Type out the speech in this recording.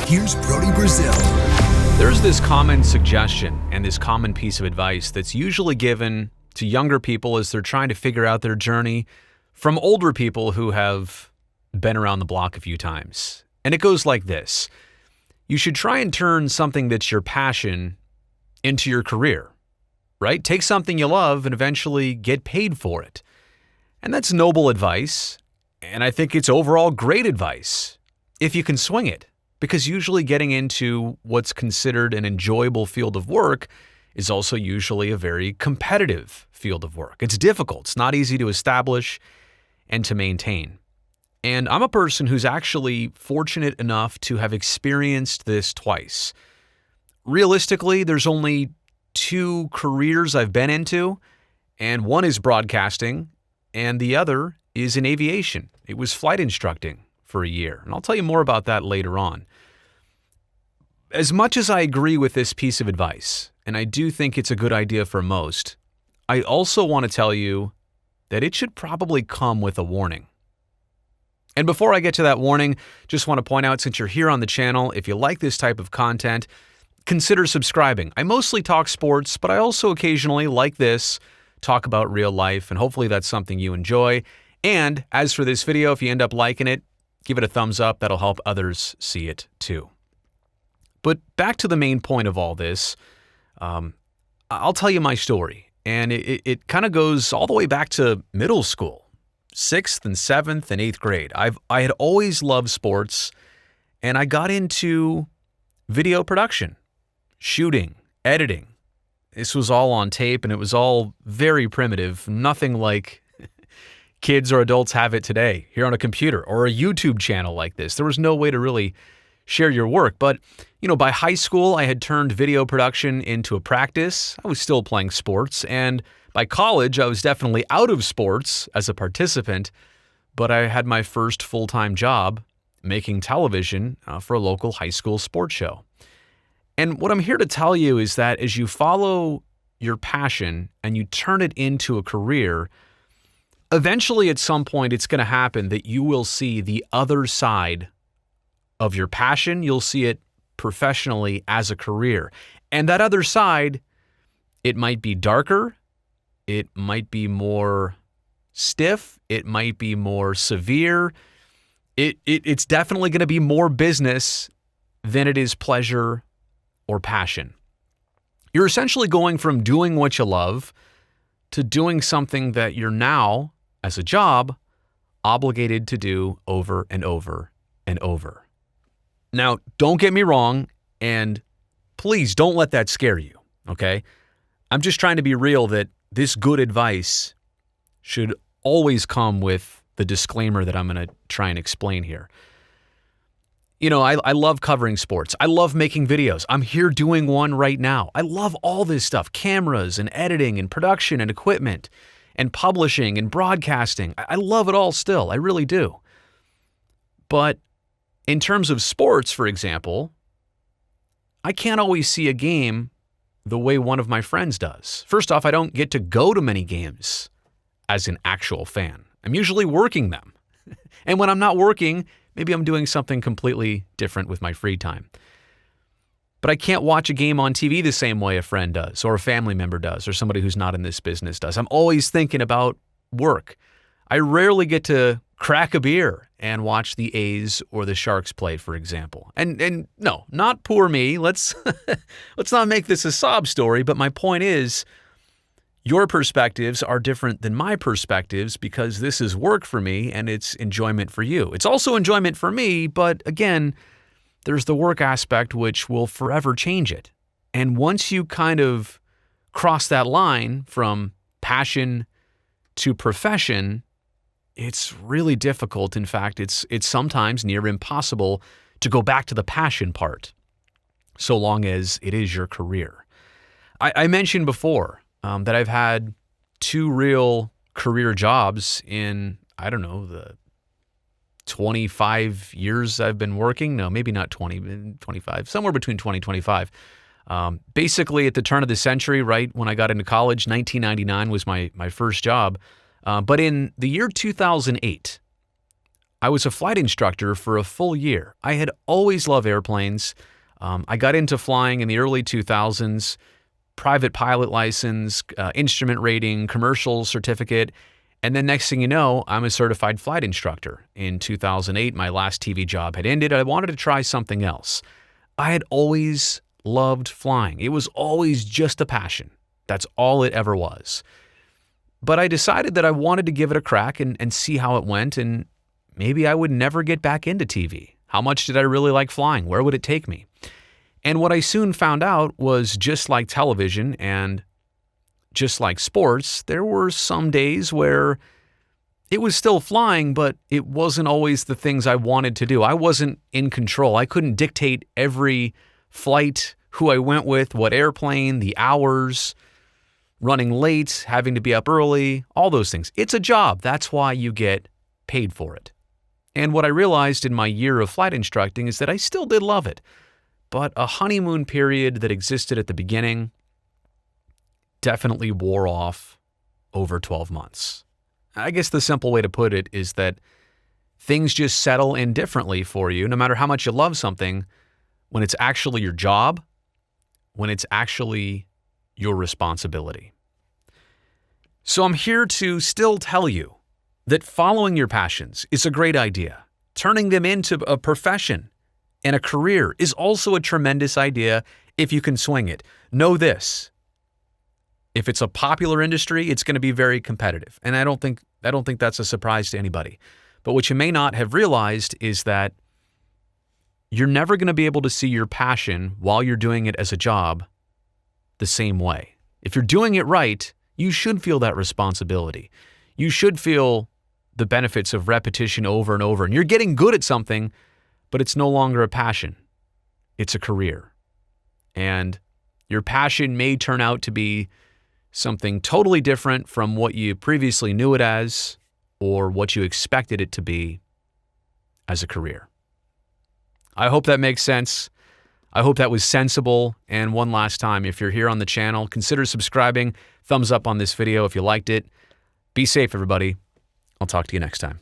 Here's Brody Brazil. There's this common suggestion and this common piece of advice that's usually given to younger people as they're trying to figure out their journey from older people who have been around the block a few times. And it goes like this. You should try and turn something that's your passion into your career, right? Take something you love and eventually get paid for it. And that's noble advice. And I think it's overall great advice if you can swing it. Because usually getting into what's considered an enjoyable field of work is also usually a very competitive field of work. It's difficult. It's not easy to establish and to maintain. And I'm a person who's actually fortunate enough to have experienced this twice. Realistically, there's only 2 careers I've been into, and one is broadcasting, and the other is in aviation. It was flight instructing for a year, and I'll tell you more about that later on. As much as I agree with this piece of advice, and I do think it's a good idea for most, I also want to tell you that it should probably come with a warning. And before I get to that warning, just want to point out, since you're here on the channel, if you like this type of content, consider subscribing. I mostly talk sports, but I also occasionally, like this, talk about real life, and hopefully that's something you enjoy. And as for this video, if you end up liking it, give it a thumbs up. That'll help others see it too. But back to the main point of all this, I'll tell you my story. And it kind of goes all the way back to middle school, 6th and 7th and 8th grade. I had always loved sports, and I got into video production, shooting, editing. This was all on tape, and it was all very primitive, nothing like kids or adults have it today here on a computer or a YouTube channel like this. There was no way to really share your work. But, by high school, I had turned video production into a practice. I was still playing sports. And by college, I was definitely out of sports as a participant, but I had my first full-time job making television for a local high school sports show. And what I'm here to tell you is that as you follow your passion and you turn it into a career, eventually at some point it's going to happen that you will see the other side of your passion. You'll see it professionally as a career. And that other side, it might be darker, it might be more stiff, it might be more severe. It's definitely going to be more business than it is pleasure or passion. You're essentially going from doing what you love to doing something that you're now, as a job, obligated to do over and over and over. Now, don't get me wrong, and please don't let that scare you, okay? I'm just trying to be real that this good advice should always come with the disclaimer that I'm going to try and explain here. I love covering sports. I love making videos. I'm here doing one right now. I love all this stuff, cameras and editing and production and equipment and publishing and broadcasting. I love it all still. I really do. But in terms of sports, for example, I can't always see a game the way one of my friends does. First off, I don't get to go to many games as an actual fan. I'm usually working them. And when I'm not working, maybe I'm doing something completely different with my free time. But I can't watch a game on TV the same way a friend does, or a family member does, or somebody who's not in this business does. I'm always thinking about work. I rarely get to crack a beer and watch the A's or the Sharks play, for example. And no, not poor me. Let's not make this a sob story, but my point is, your perspectives are different than my perspectives because this is work for me and it's enjoyment for you. It's also enjoyment for me, but again, there's the work aspect which will forever change it. And once you kind of cross that line from passion to profession, it's really difficult. In fact, it's sometimes near impossible to go back to the passion part, so long as it is your career. I mentioned before that I've had 2 real career jobs in, the 25 years I've been working. No, maybe not 20, 25, somewhere between 20 and 25. Basically at the turn of the century, right when I got into college, 1999 was my first job. But in the year 2008, I was a flight instructor for a full year. I had always loved airplanes. I got into flying in the early 2000s, private pilot license, instrument rating, commercial certificate, and then next thing you know, I'm a certified flight instructor. In 2008, my last TV job had ended. I wanted to try something else. I had always loved flying. It was always just a passion. That's all it ever was. But I decided that I wanted to give it a crack and see how it went, and maybe I would never get back into TV. How much did I really like flying? Where would it take me? And what I soon found out was, just like television and just like sports, there were some days where it was still flying, but it wasn't always the things I wanted to do. I wasn't in control. I couldn't dictate every flight, who I went with, what airplane, the hours, running late, having to be up early, all those things. It's a job. That's why you get paid for it. And what I realized in my year of flight instructing is that I still did love it. But a honeymoon period that existed at the beginning definitely wore off over 12 months. I guess the simple way to put it is that things just settle in differently for you, no matter how much you love something, when it's actually your job, when it's actually your responsibility. So I'm here to still tell you that following your passions is a great idea. Turning them into a profession and a career is also a tremendous idea if you can swing it. Know this: if it's a popular industry, it's going to be very competitive. And I don't think that's a surprise to anybody. But what you may not have realized is that you're never going to be able to see your passion while you're doing it as a job the same way. If you're doing it right, you should feel that responsibility. You should feel the benefits of repetition over and over. And you're getting good at something, but it's no longer a passion. It's a career. And your passion may turn out to be something totally different from what you previously knew it as or what you expected it to be as a career. I hope that makes sense. I hope that was sensible. And one last time, if you're here on the channel, consider subscribing. Thumbs up on this video if you liked it. Be safe, everybody. I'll talk to you next time.